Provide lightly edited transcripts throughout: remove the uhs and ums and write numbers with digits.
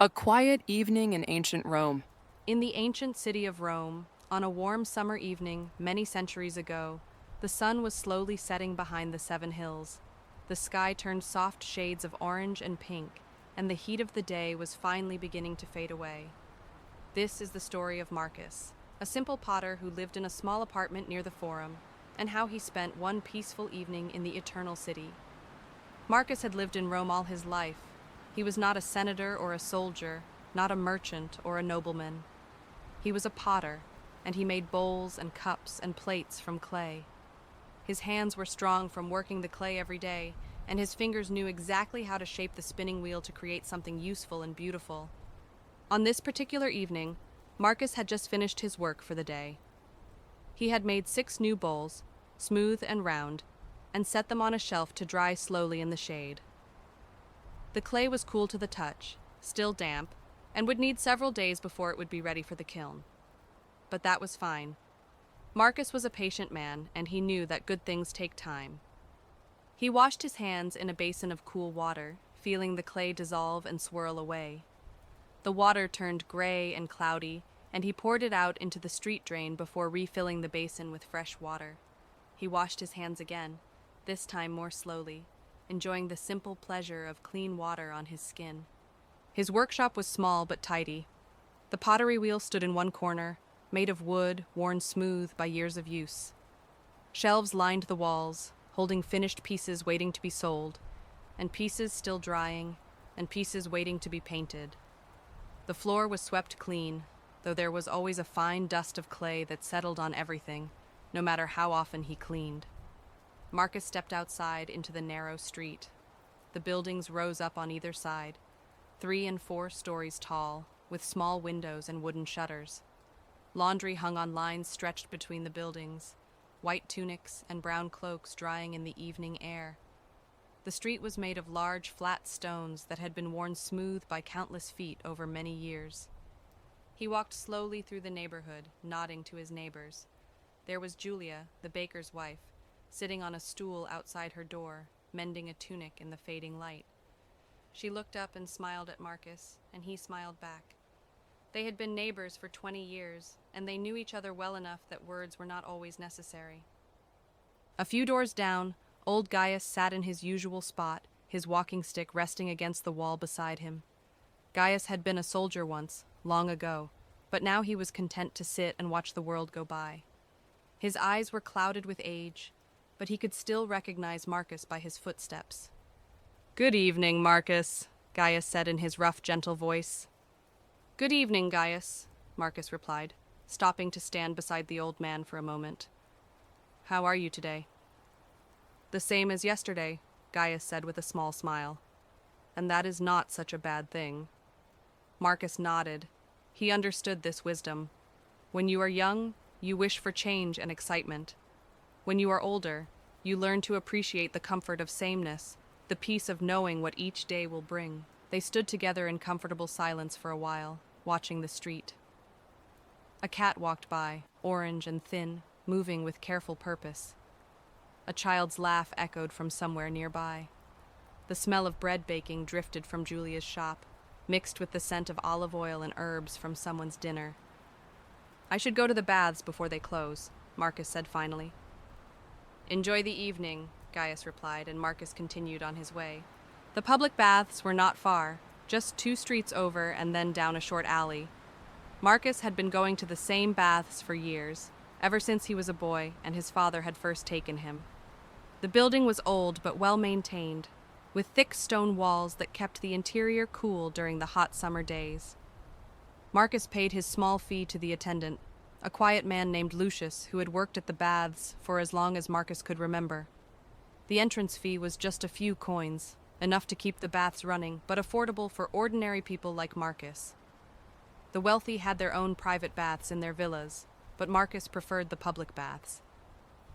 A quiet evening in ancient Rome. In the ancient city of Rome, on a warm summer evening many centuries ago, the sun was slowly setting behind the seven hills. The sky turned soft shades of orange and pink, and the heat of the day was finally beginning to fade away. This is the story of Marcus, a simple potter who lived in a small apartment near the Forum, and how he spent one peaceful evening in the Eternal City. Marcus had lived in Rome all his life. He was not a senator or a soldier, not a merchant or a nobleman. He was a potter, and he made bowls and cups and plates from clay. His hands were strong from working the clay every day, and his fingers knew exactly how to shape the spinning wheel to create something useful and beautiful. On this particular evening, Marcus had just finished his work for the day. He had made 6 new bowls, smooth and round, and set them on a shelf to dry slowly in the shade. The clay was cool to the touch, still damp, and would need several days before it would be ready for the kiln. But that was fine. Marcus was a patient man, and he knew that good things take time. He washed his hands in a basin of cool water, feeling the clay dissolve and swirl away. The water turned gray and cloudy, and he poured it out into the street drain before refilling the basin with fresh water. He washed his hands again, this time more slowly, enjoying the simple pleasure of clean water on his skin. His workshop was small but tidy. The pottery wheel stood in one corner, made of wood worn smooth by years of use. Shelves lined the walls, holding finished pieces waiting to be sold, and pieces still drying, and pieces waiting to be painted. The floor was swept clean, though there was always a fine dust of clay that settled on everything, no matter how often he cleaned. Marcus stepped outside into the narrow street. The buildings rose up on either side, 3 and 4 stories tall, with small windows and wooden shutters. Laundry hung on lines stretched between the buildings, white tunics and brown cloaks drying in the evening air. The street was made of large, flat stones that had been worn smooth by countless feet over many years. He walked slowly through the neighborhood, nodding to his neighbors. There was Julia, the baker's wife, sitting on a stool outside her door, mending a tunic in the fading light. She looked up and smiled at Marcus, and he smiled back. They had been neighbors for 20 years, and they knew each other well enough that words were not always necessary. A few doors down, old Gaius sat in his usual spot, his walking stick resting against the wall beside him. Gaius had been a soldier once, long ago, but now he was content to sit and watch the world go by. His eyes were clouded with age, but he could still recognize Marcus by his footsteps. "Good evening, Marcus," Gaius said in his rough, gentle voice. "Good evening, Gaius," Marcus replied, stopping to stand beside the old man for a moment. "How are you today?" "The same as yesterday," Gaius said with a small smile. "And that is not such a bad thing." Marcus nodded. He understood this wisdom. When you are young, you wish for change and excitement. When you are older, you learn to appreciate the comfort of sameness, the peace of knowing what each day will bring. They stood together in comfortable silence for a while, watching the street. A cat walked by, orange and thin, moving with careful purpose. A child's laugh echoed from somewhere nearby. The smell of bread baking drifted from Julia's shop, mixed with the scent of olive oil and herbs from someone's dinner. "I should go to the baths before they close," Marcus said finally. "Enjoy the evening," Gaius replied, and Marcus continued on his way. The public baths were not far, just 2 streets over and then down a short alley. Marcus had been going to the same baths for years, ever since he was a boy and his father had first taken him. The building was old but well maintained, with thick stone walls that kept the interior cool during the hot summer days. Marcus paid his small fee to the attendant, a quiet man named Lucius who had worked at the baths for as long as Marcus could remember. The entrance fee was just a few coins, enough to keep the baths running, but affordable for ordinary people like Marcus. The wealthy had their own private baths in their villas, but Marcus preferred the public baths.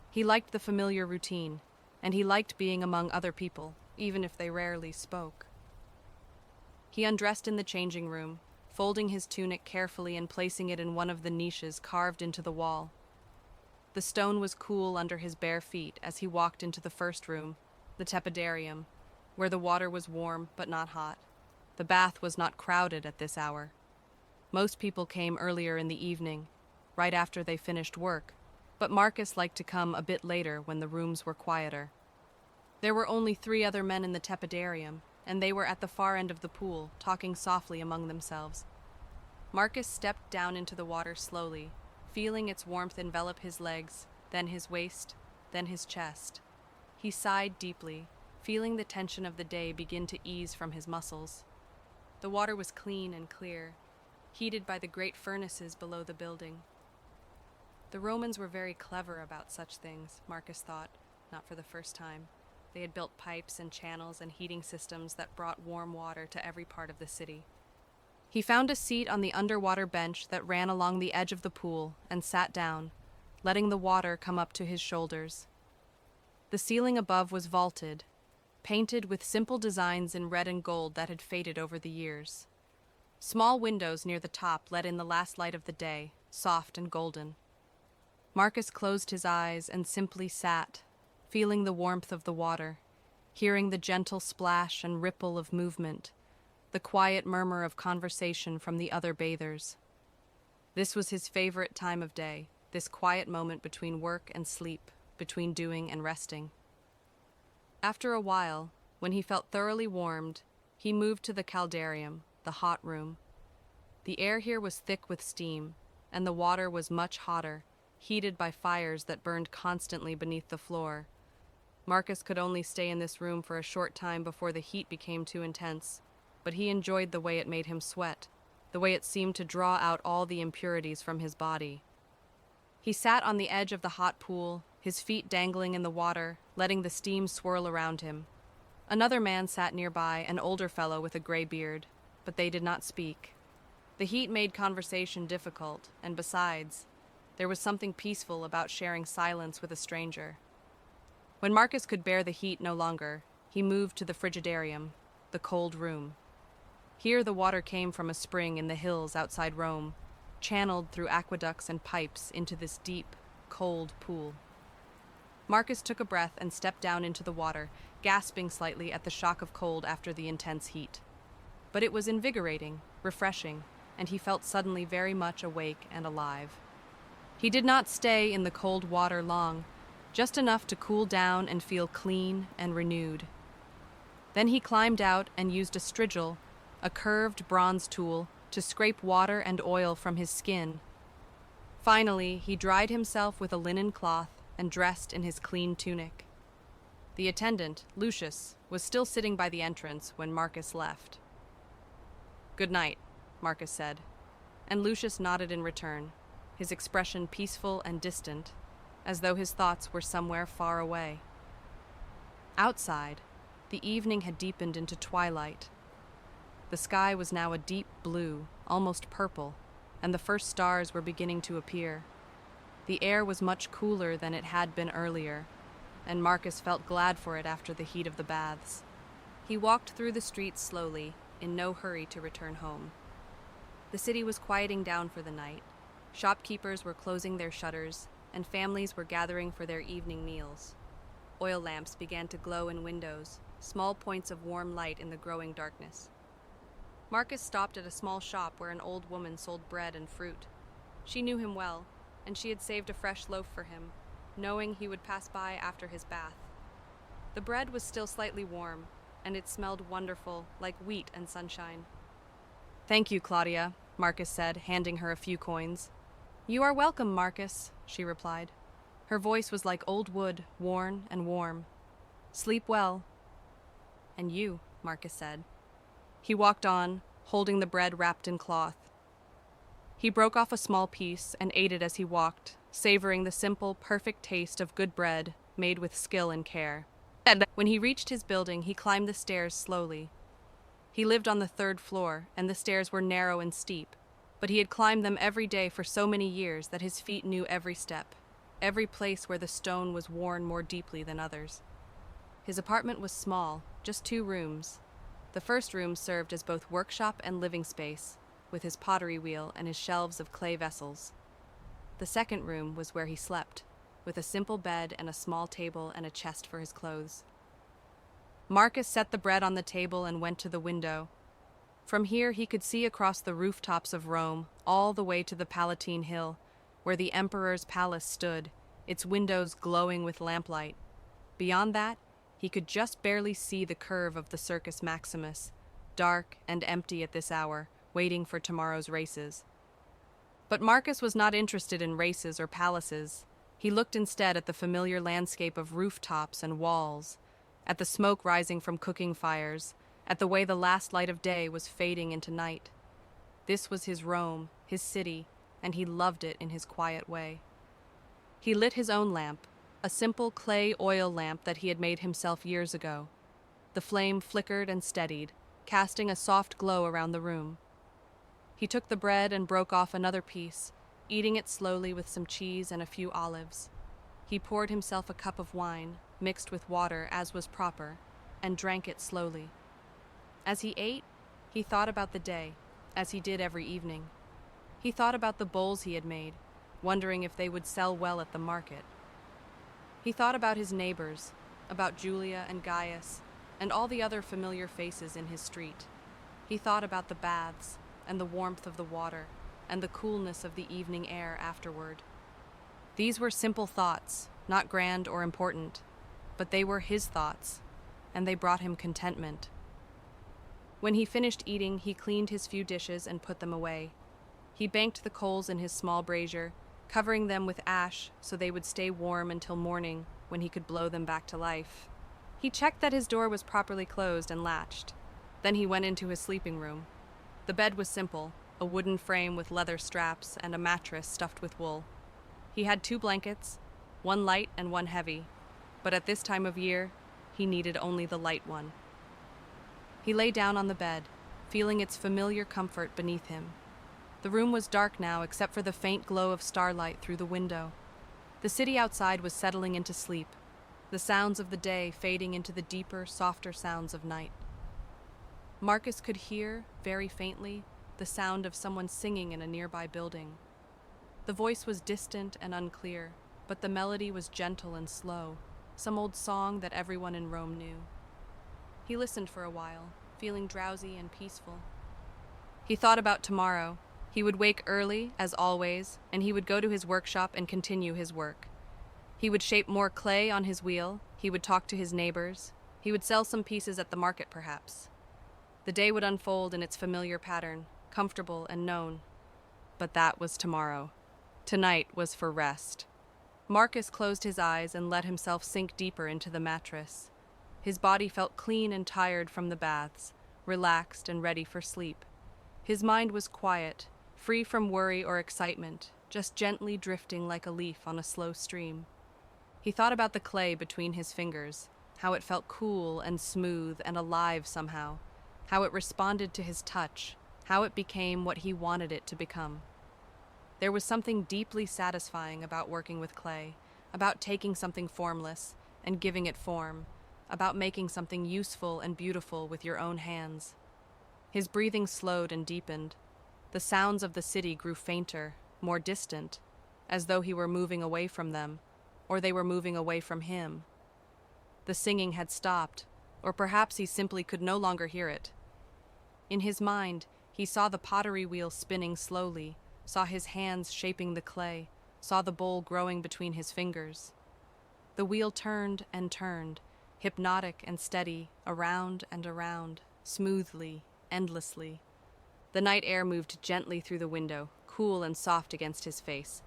He liked the familiar routine, and he liked being among other people, even if they rarely spoke. He undressed in the changing room, folding his tunic carefully and placing it in one of the niches carved into the wall. The stone was cool under his bare feet as he walked into the first room, the tepidarium, where the water was warm but not hot. The bath was not crowded at this hour. Most people came earlier in the evening, right after they finished work, but Marcus liked to come a bit later when the rooms were quieter. There were only 3 other men in the tepidarium, and they were at the far end of the pool, talking softly among themselves. Marcus stepped down into the water slowly, feeling its warmth envelop his legs, then his waist, then his chest. He sighed deeply, feeling the tension of the day begin to ease from his muscles. The water was clean and clear, heated by the great furnaces below the building. The Romans were very clever about such things, Marcus thought, not for the first time. They had built pipes and channels and heating systems that brought warm water to every part of the city. He found a seat on the underwater bench that ran along the edge of the pool and sat down, letting the water come up to his shoulders. The ceiling above was vaulted, painted with simple designs in red and gold that had faded over the years. Small windows near the top let in the last light of the day, soft and golden. Marcus closed his eyes and simply sat, feeling the warmth of the water, hearing the gentle splash and ripple of movement, the quiet murmur of conversation from the other bathers. This was his favorite time of day, this quiet moment between work and sleep, between doing and resting. After a while, when he felt thoroughly warmed, he moved to the caldarium, the hot room. The air here was thick with steam, and the water was much hotter, heated by fires that burned constantly beneath the floor. Marcus could only stay in this room for a short time before the heat became too intense, but he enjoyed the way it made him sweat, the way it seemed to draw out all the impurities from his body. He sat on the edge of the hot pool, his feet dangling in the water, letting the steam swirl around him. Another man sat nearby, an older fellow with a gray beard, but they did not speak. The heat made conversation difficult, and besides, there was something peaceful about sharing silence with a stranger. When Marcus could bear the heat no longer, he moved to the frigidarium, the cold room. Here the water came from a spring in the hills outside Rome, channeled through aqueducts and pipes into this deep, cold pool. Marcus took a breath and stepped down into the water, gasping slightly at the shock of cold after the intense heat. But it was invigorating, refreshing, and he felt suddenly very much awake and alive. He did not stay in the cold water long, just enough to cool down and feel clean and renewed. Then he climbed out and used a strigil, a curved bronze tool, to scrape water and oil from his skin. Finally, he dried himself with a linen cloth and dressed in his clean tunic. The attendant, Lucius, was still sitting by the entrance when Marcus left. "Good night," Marcus said, and Lucius nodded in return, his expression peaceful and distant, as though his thoughts were somewhere far away. Outside, the evening had deepened into twilight. The sky was now a deep blue, almost purple, and the first stars were beginning to appear. The air was much cooler than it had been earlier, and Marcus felt glad for it after the heat of the baths. He walked through the streets slowly, in no hurry to return home. The city was quieting down for the night. Shopkeepers were closing their shutters, and families were gathering for their evening meals. Oil lamps began to glow in windows, small points of warm light in the growing darkness. Marcus stopped at a small shop where an old woman sold bread and fruit. She knew him well, and she had saved a fresh loaf for him, knowing he would pass by after his bath. The bread was still slightly warm, and it smelled wonderful, like wheat and sunshine. "Thank you, Claudia," Marcus said, handing her a few coins. "You are welcome, Marcus," she replied. Her voice was like old wood, worn and warm. "Sleep well." "And you," Marcus said. He walked on, holding the bread wrapped in cloth. He broke off a small piece and ate it as he walked, savoring the simple, perfect taste of good bread made with skill and care. And when he reached his building, he climbed the stairs slowly. He lived on the 3rd floor, and the stairs were narrow and steep, but he had climbed them every day for so many years that his feet knew every step, every place where the stone was worn more deeply than others. His apartment was small, just 2 rooms. The first room served as both workshop and living space, with his pottery wheel and his shelves of clay vessels. The second room was where he slept, with a simple bed and a small table and a chest for his clothes. Marcus set the bread on the table and went to the window. From here, he could see across the rooftops of Rome, all the way to the Palatine Hill, where the emperor's palace stood, its windows glowing with lamplight. Beyond that, he could just barely see the curve of the Circus Maximus, dark and empty at this hour, waiting for tomorrow's races. But Marcus was not interested in races or palaces. He looked instead at the familiar landscape of rooftops and walls, at the smoke rising from cooking fires, at the way the last light of day was fading into night. This was his Rome, his city, and he loved it in his quiet way. He lit his own lamp, a simple clay oil lamp that he had made himself years ago. The flame flickered and steadied, casting a soft glow around the room. He took the bread and broke off another piece, eating it slowly with some cheese and a few olives. He poured himself a cup of wine, mixed with water as was proper, and drank it slowly. As he ate, he thought about the day, as he did every evening. He thought about the bowls he had made, wondering if they would sell well at the market. He thought about his neighbors, about Julia and Gaius, and all the other familiar faces in his street. He thought about the baths, and the warmth of the water, and the coolness of the evening air afterward. These were simple thoughts, not grand or important, but they were his thoughts, and they brought him contentment. When he finished eating, he cleaned his few dishes and put them away. He banked the coals in his small brazier, covering them with ash so they would stay warm until morning, when he could blow them back to life. He checked that his door was properly closed and latched. Then he went into his sleeping room. The bed was simple, a wooden frame with leather straps and a mattress stuffed with wool. He had 2 blankets, one light and one heavy, but at this time of year, he needed only the light one. He lay down on the bed, feeling its familiar comfort beneath him. The room was dark now except for the faint glow of starlight through the window. The city outside was settling into sleep, the sounds of the day fading into the deeper, softer sounds of night. Marcus could hear, very faintly, the sound of someone singing in a nearby building. The voice was distant and unclear, but the melody was gentle and slow, some old song that everyone in Rome knew. He listened for a while, feeling drowsy and peaceful. He thought about tomorrow. He would wake early, as always, and he would go to his workshop and continue his work. He would shape more clay on his wheel, he would talk to his neighbors, he would sell some pieces at the market perhaps. The day would unfold in its familiar pattern, comfortable and known. But that was tomorrow. Tonight was for rest. Marcus closed his eyes and let himself sink deeper into the mattress. His body felt clean and tired from the baths, relaxed and ready for sleep. His mind was quiet, free from worry or excitement, just gently drifting like a leaf on a slow stream. He thought about the clay between his fingers, how it felt cool and smooth and alive somehow, how it responded to his touch, how it became what he wanted it to become. There was something deeply satisfying about working with clay, about taking something formless and giving it form, about making something useful and beautiful with your own hands. His breathing slowed and deepened. The sounds of the city grew fainter, more distant, as though he were moving away from them, or they were moving away from him. The singing had stopped, or perhaps he simply could no longer hear it. In his mind, he saw the pottery wheel spinning slowly, saw his hands shaping the clay, saw the bowl growing between his fingers. The wheel turned and turned, hypnotic and steady, around and around, smoothly, endlessly. The night air moved gently through the window, cool and soft against his face.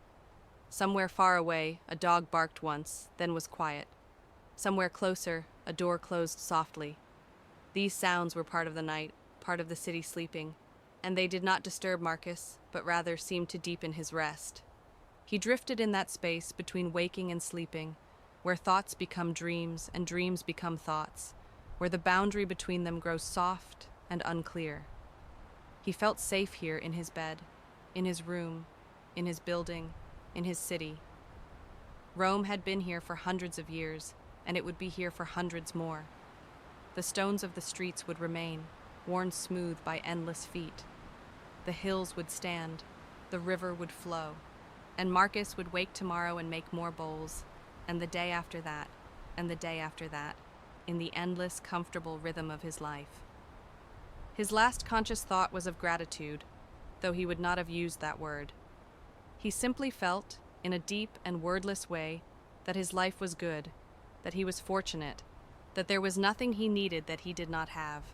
Somewhere far away, a dog barked once, then was quiet. Somewhere closer, a door closed softly. These sounds were part of the night, part of the city sleeping, and they did not disturb Marcus, but rather seemed to deepen his rest. He drifted in that space between waking and sleeping, where thoughts become dreams and dreams become thoughts, where the boundary between them grows soft and unclear. He felt safe here in his bed, in his room, in his building, in his city. Rome had been here for hundreds of years, and it would be here for hundreds more. The stones of the streets would remain, worn smooth by endless feet. The hills would stand, the river would flow, and Marcus would wake tomorrow and make more bowls, and the day after that, and the day after that, in the endless, comfortable rhythm of his life. His last conscious thought was of gratitude, though he would not have used that word. He simply felt, in a deep and wordless way, that his life was good, that he was fortunate, that there was nothing he needed that he did not have.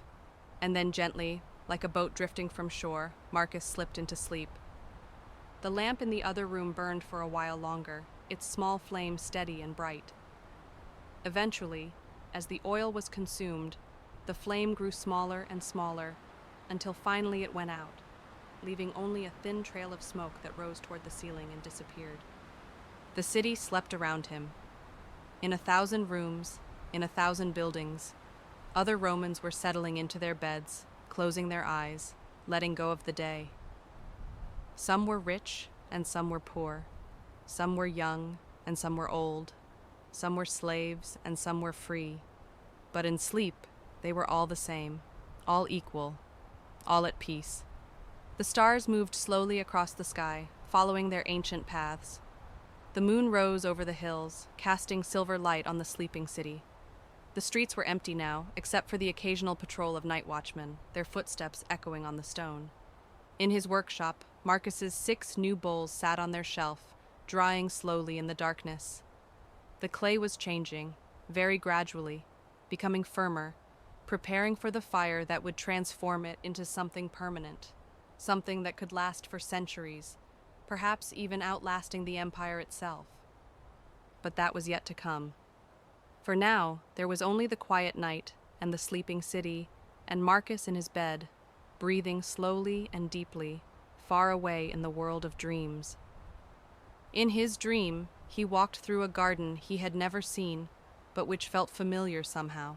And then gently, like a boat drifting from shore, Marcus slipped into sleep. The lamp in the other room burned for a while longer, its small flame steady and bright. Eventually, as the oil was consumed, the flame grew smaller and smaller, until finally it went out, leaving only a thin trail of smoke that rose toward the ceiling and disappeared. The city slept around him. In 1,000 rooms, in 1,000 buildings, other Romans were settling into their beds, closing their eyes, letting go of the day. Some were rich and some were poor. Some were young and some were old. Some were slaves and some were free. But in sleep, they were all the same, all equal, all at peace. The stars moved slowly across the sky, following their ancient paths. The moon rose over the hills, casting silver light on the sleeping city. The streets were empty now, except for the occasional patrol of night watchmen, their footsteps echoing on the stone. In his workshop, Marcus's 6 new bowls sat on their shelf, drying slowly in the darkness. The clay was changing, very gradually, becoming firmer, preparing for the fire that would transform it into something permanent, something that could last for centuries, perhaps even outlasting the empire itself. But that was yet to come. For now, there was only the quiet night and the sleeping city, and Marcus in his bed, breathing slowly and deeply, far away in the world of dreams. In his dream, he walked through a garden he had never seen, but which felt familiar somehow.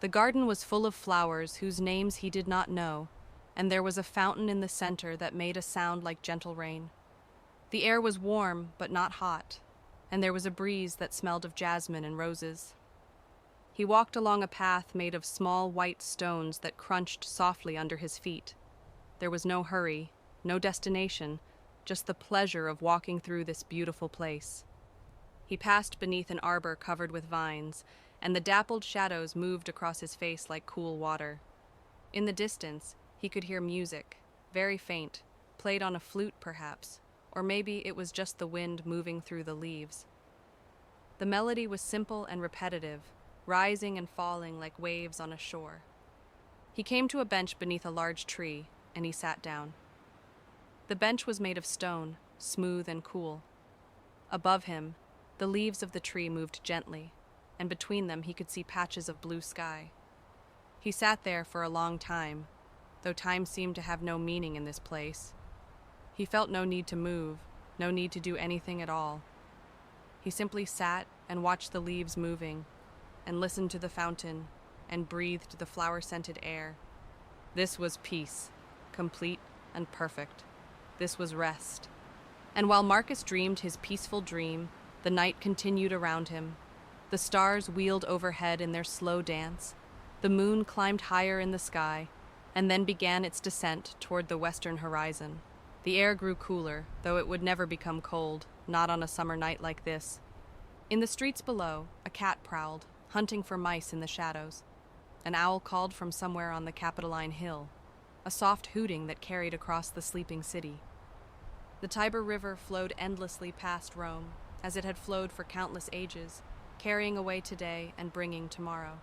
The garden was full of flowers whose names he did not know, and there was a fountain in the center that made a sound like gentle rain. The air was warm, but not hot, and there was a breeze that smelled of jasmine and roses. He walked along a path made of small white stones that crunched softly under his feet. There was no hurry, no destination, just the pleasure of walking through this beautiful place. He passed beneath an arbor covered with vines, and the dappled shadows moved across his face like cool water. In the distance, he could hear music, very faint, played on a flute perhaps, or maybe it was just the wind moving through the leaves. The melody was simple and repetitive, rising and falling like waves on a shore. He came to a bench beneath a large tree, and he sat down. The bench was made of stone, smooth and cool. Above him, the leaves of the tree moved gently, and between them he could see patches of blue sky. He sat there for a long time, though time seemed to have no meaning in this place. He felt no need to move, no need to do anything at all. He simply sat and watched the leaves moving, and listened to the fountain, and breathed the flower-scented air. This was peace, complete and perfect. This was rest. And while Marcus dreamed his peaceful dream, the night continued around him. The stars wheeled overhead in their slow dance. The moon climbed higher in the sky, and then began its descent toward the western horizon. The air grew cooler, though it would never become cold, not on a summer night like this. In the streets below, a cat prowled, hunting for mice in the shadows. An owl called from somewhere on the Capitoline Hill, a soft hooting that carried across the sleeping city. The Tiber River flowed endlessly past Rome, as it had flowed for countless ages, carrying away today and bringing tomorrow.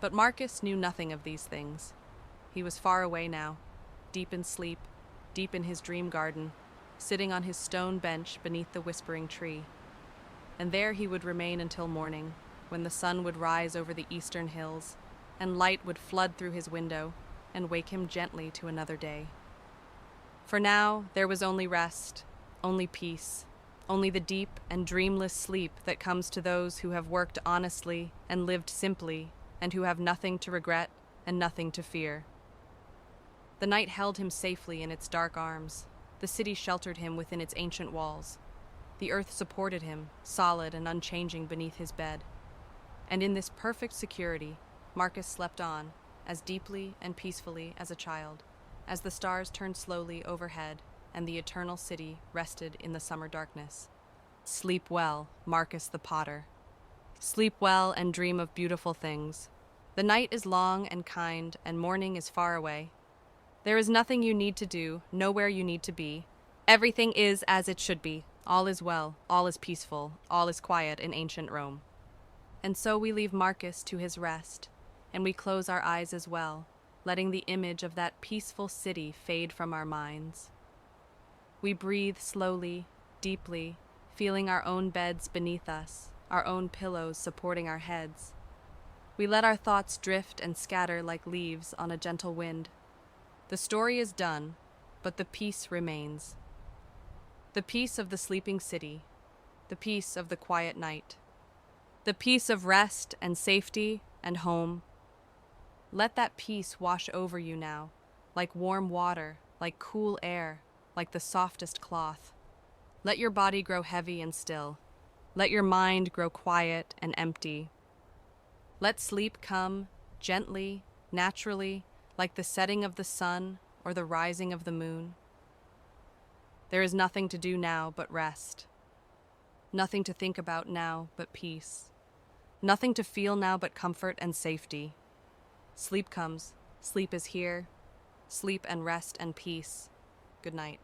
But Marcus knew nothing of these things. He was far away now, deep in sleep, deep in his dream garden, sitting on his stone bench beneath the whispering tree. And there he would remain until morning, when the sun would rise over the eastern hills, and light would flood through his window and wake him gently to another day. For now, there was only rest, only peace, only the deep and dreamless sleep that comes to those who have worked honestly and lived simply, and who have nothing to regret and nothing to fear. The night held him safely in its dark arms. The city sheltered him within its ancient walls. The earth supported him, solid and unchanging beneath his bed. And in this perfect security, Marcus slept on, as deeply and peacefully as a child, as the stars turned slowly overhead and the eternal city rested in the summer darkness. Sleep well, Marcus the Potter. Sleep well and dream of beautiful things. The night is long and kind, and morning is far away. There is nothing you need to do, nowhere you need to be. Everything is as it should be. All is well, all is peaceful, all is quiet in ancient Rome. And so we leave Marcus to his rest, and we close our eyes as well, letting the image of that peaceful city fade from our minds. We breathe slowly, deeply, feeling our own beds beneath us, our own pillows supporting our heads. We let our thoughts drift and scatter like leaves on a gentle wind. The story is done, but the peace remains. The peace of the sleeping city, the peace of the quiet night, the peace of rest and safety and home. Let that peace wash over you now, like warm water, like cool air, like the softest cloth. Let your body grow heavy and still. Let your mind grow quiet and empty. Let sleep come gently, naturally, like the setting of the sun or the rising of the moon. There is nothing to do now but rest. Nothing to think about now but peace. Nothing to feel now but comfort and safety. Sleep comes. Sleep is here. Sleep and rest and peace. Good night.